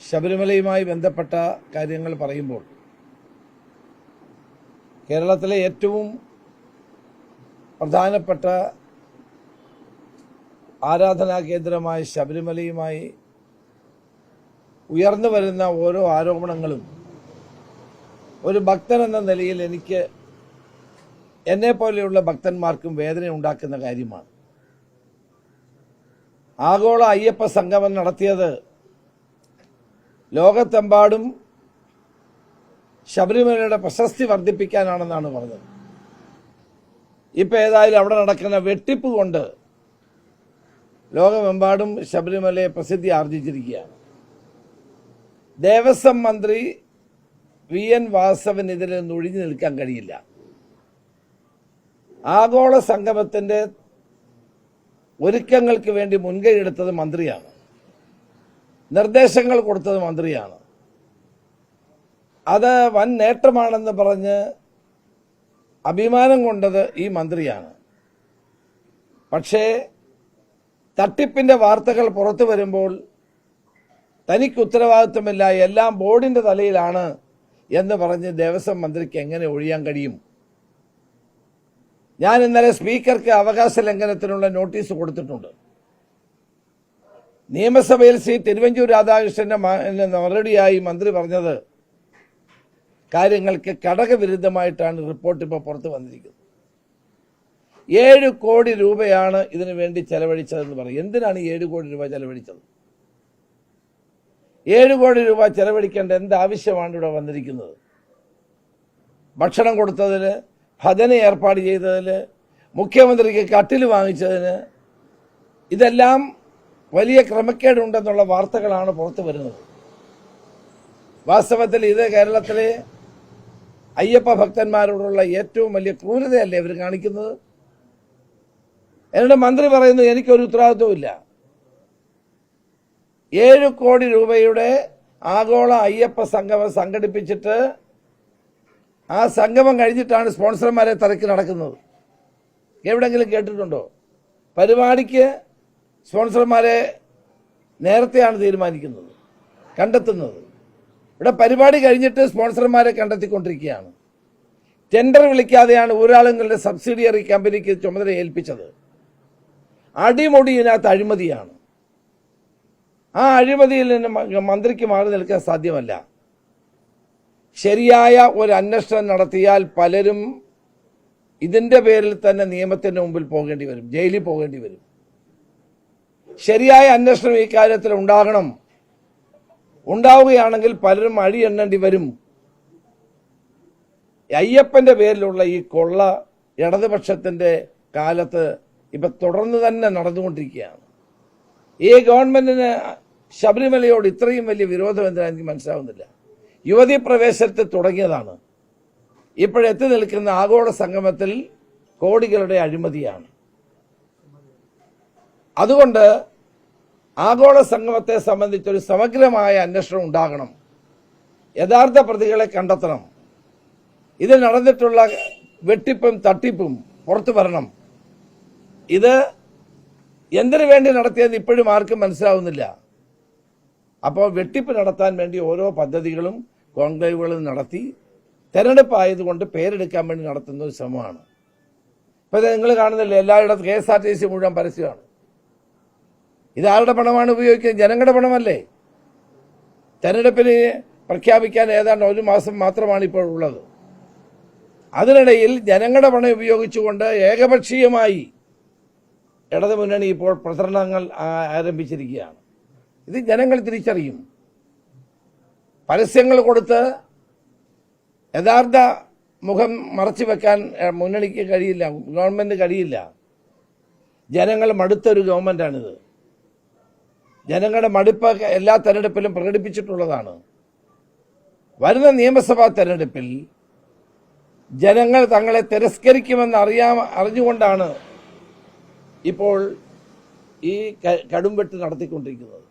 ശബരിമലയുമായി ബന്ധപ്പെട്ട കാര്യങ്ങൾ പറയുമ്പോൾ കേരളത്തിലെ ഏറ്റവും പ്രധാനപ്പെട്ട ആരാധനാ കേന്ദ്രമായ ശബരിമലയുമായി ഉയർന്നു വരുന്ന ഓരോ ആരോപണങ്ങളും ഒരു ഭക്തൻ എന്ന നിലയിൽ എന്നെപ്പോലെയുള്ള ഭക്തന്മാർക്കും വേദന ഉണ്ടാക്കുന്ന കാര്യമാണ്. ആഗോള അയ്യപ്പ സംഗമം നടത്തിയത് ലോകത്തെമ്പാടും ശബരിമലയുടെ പ്രശസ്തി വർദ്ധിപ്പിക്കാനാണെന്നാണ് പറഞ്ഞത്. ഇപ്പം ഏതായാലും അവിടെ നടക്കുന്ന വെട്ടിപ്പ് കൊണ്ട് ലോകമെമ്പാടും ശബരിമലയെ പ്രസിദ്ധി ആർജിച്ചിരിക്കുകയാണ്. ദേവസ്വം മന്ത്രി VN വാസവൻ ഇതിൽ നിന്ന് ഒഴിഞ്ഞു നിൽക്കാൻ കഴിയില്ല. ആഗോള സംഗമത്തിന്റെ ഒരുക്കങ്ങൾക്ക് വേണ്ടി മുൻകൈ എടുത്തത് മന്ത്രിയാണ്, നിർദ്ദേശങ്ങൾ കൊടുത്തത് മന്ത്രിയാണ്. അത് വൻ നേട്ടമാണെന്ന് പറഞ്ഞ് അഭിമാനം കൊണ്ടത് ഈ മന്ത്രിയാണ്. പക്ഷേ തട്ടിപ്പിന്റെ വാർത്തകൾ പുറത്തു വരുമ്പോൾ തനിക്ക് ഉത്തരവാദിത്വമില്ല, എല്ലാം ബോർഡിന്റെ തലയിലാണ് എന്ന് പറഞ്ഞ് ദേവസ്വം മന്ത്രിക്ക് എങ്ങനെ ഒഴിയാൻ കഴിയും? ഞാൻ ഇന്നലെ സ്പീക്കർക്ക് അവകാശ ലംഘനത്തിനുള്ള നോട്ടീസ് കൊടുത്തിട്ടുണ്ട്. നിയമസഭയിൽ ശ്രീ തിരുവഞ്ചൂർ രാധാകൃഷ്ണന്റെ മറുപടിയായി മന്ത്രി പറഞ്ഞത് കാര്യങ്ങൾക്ക് ഘടകവിരുദ്ധമായിട്ടാണ് റിപ്പോർട്ട് ഇപ്പോൾ പുറത്തു വന്നിരിക്കുന്നത്. 7 കോടി രൂപയാണ് ഇതിനു വേണ്ടി ചെലവഴിച്ചതെന്ന് പറയും. എന്തിനാണ് 7 കോടി രൂപ ചെലവഴിച്ചത്? 7 കോടി രൂപ ചെലവഴിക്കേണ്ട എന്താവശ്യമാണ് ഇവിടെ വന്നിരിക്കുന്നത്? ഭക്ഷണം കൊടുത്തതിന്, ഭജന ഏർപ്പാട് ചെയ്തതിന്, മുഖ്യമന്ത്രിക്ക് കട്ടിൽ വാങ്ങിച്ചതിന്, ഇതെല്ലാം വലിയ ക്രമക്കേടുണ്ടെന്നുള്ള വാർത്തകളാണ് പുറത്തു വരുന്നത്. വാസ്തവത്തിൽ ഇത് കേരളത്തിലെ അയ്യപ്പ ഭക്തന്മാരോടുള്ള ഏറ്റവും വലിയ ക്രൂരതയല്ലേ ഇവർ കാണിക്കുന്നത്? എന്നിട്ട് മന്ത്രി പറയുന്നു എനിക്കൊരു ഉത്തരവാദിത്വമില്ല. 7 കോടി രൂപയുടെ ആഗോള അയ്യപ്പ സംഗമം സംഘടിപ്പിച്ചിട്ട് ആ സംഗമം കഴിഞ്ഞിട്ടാണ് സ്പോൺസർമാരെ തിരക്കി നടക്കുന്നത്. എവിടെങ്കിലും കേട്ടിട്ടുണ്ടോ? പരിപാടിക്ക് സ്പോൺസർമാരെ നേരത്തെയാണ് തീരുമാനിക്കുന്നത്, കണ്ടെത്തുന്നത്. ഇവിടെ പരിപാടി കഴിഞ്ഞിട്ട് സ്പോൺസർമാരെ കണ്ടെത്തിക്കൊണ്ടിരിക്കുകയാണ്. ടെൻഡർ വിളിക്കാതെയാണ് ഊരാളുങ്ങളുടെ സബ്സിഡിയറി കമ്പനിക്ക് ചുമതല ഏൽപ്പിച്ചത്. അടിമുടിയിനകത്ത് അഴിമതിയാണ്. ആ അഴിമതിയിൽ നിന്ന് മന്ത്രിക്ക് മാറി നിൽക്കാൻ സാധ്യമല്ല. ശരിയായ ഒരു അന്വേഷണം നടത്തിയാൽ പലരും ഇതിന്റെ പേരിൽ തന്നെ നിയമത്തിന്റെ മുമ്പിൽ പോകേണ്ടി വരും, ജയിലിൽ പോകേണ്ടി വരും. ശരിയായ അന്വേഷണം ഈ കാര്യത്തിൽ ഉണ്ടാകണം. ഉണ്ടാവുകയാണെങ്കിൽ പലരും അഴി എണ്ണേണ്ടി വരും. അയ്യപ്പന്റെ പേരിലുള്ള ഈ കൊള്ള ഇടതുപക്ഷത്തിന്റെ കാലത്ത് ഇപ്പൊ തുടർന്ന് തന്നെ നടന്നുകൊണ്ടിരിക്കുകയാണ്. ഈ ഗവൺമെന്റിന് ശബരിമലയോട് ഇത്രയും വലിയ വിരോധം എന്താണെന്ന് എനിക്ക് മനസ്സിലാവുന്നില്ല. യുവതീ പ്രവേശനത്തിൽ തുടങ്ങിയതാണ്, ഇപ്പോഴെത്തി നിൽക്കുന്ന ആഗോള സംഗമത്തിൽ കോടികളുടെ അഴിമതിയാണ്. അതുകൊണ്ട് ആഗോള സംഗമത്തെ സംബന്ധിച്ചൊരു സമഗ്രമായ അന്വേഷണം ഉണ്ടാകണം. യഥാർത്ഥ പ്രതികളെ കണ്ടെത്തണം. ഇതിൽ നടന്നിട്ടുള്ള വെട്ടിപ്പും തട്ടിപ്പും പുറത്തു വരണം. ഇത് എന്തിനു വേണ്ടി നടത്തിയെന്ന് ഇപ്പോഴും ആർക്കും മനസ്സിലാവുന്നില്ല. അപ്പോൾ വെട്ടിപ്പ് നടത്താൻ വേണ്ടി ഓരോ പദ്ധതികളും കോൺക്ലേവുകളും നടത്തി തെരഞ്ഞെടുപ്പ് ആയതുകൊണ്ട് പേരെടുക്കാൻ വേണ്ടി നടത്തുന്ന ഒരു ശ്രമമാണ്. ഇപ്പൊ നിങ്ങൾ കാണുന്നില്ല, എല്ലായിടത്തും KSRTC മുഴുവൻ പരസ്യമാണ്. ഇതാരുടെ പണമാണ് ഉപയോഗിക്കുന്നത്? ജനങ്ങളുടെ പണമല്ലേ? തെരഞ്ഞെടുപ്പിന് പ്രഖ്യാപിക്കാൻ ഏതാണ്ട് 1 മാസം മാത്രമാണ് ഇപ്പോൾ ഉള്ളത്. അതിനിടയിൽ ജനങ്ങളുടെ പണം ഉപയോഗിച്ചുകൊണ്ട് ഏകപക്ഷീയമായി ഇടതുമുന്നണി ഇപ്പോൾ പ്രചരണങ്ങൾ ആരംഭിച്ചിരിക്കുകയാണ്. ഇത് ജനങ്ങൾ തിരിച്ചറിയും. പരസ്യങ്ങൾ കൊടുത്ത് യഥാർത്ഥ മുഖം മറച്ചു വെക്കാൻ മുന്നണിക്ക് കഴിയില്ല, ഗവൺമെന്റ് കഴിയില്ല. ജനങ്ങൾ മടുത്തൊരു ഗവൺമെന്റാണിത്. ജനങ്ങളുടെ മടുപ്പ് എല്ലാ തെരഞ്ഞെടുപ്പിലും പ്രകടിപ്പിച്ചിട്ടുള്ളതാണ്. വരുന്ന നിയമസഭാ തെരഞ്ഞെടുപ്പിൽ ജനങ്ങൾ തങ്ങളെ തിരസ്കരിക്കുമെന്ന് അറിഞ്ഞുകൊണ്ടാണ് ഇപ്പോൾ ഈ കടുംവെട്ട് നടത്തിക്കൊണ്ടിരിക്കുന്നത്.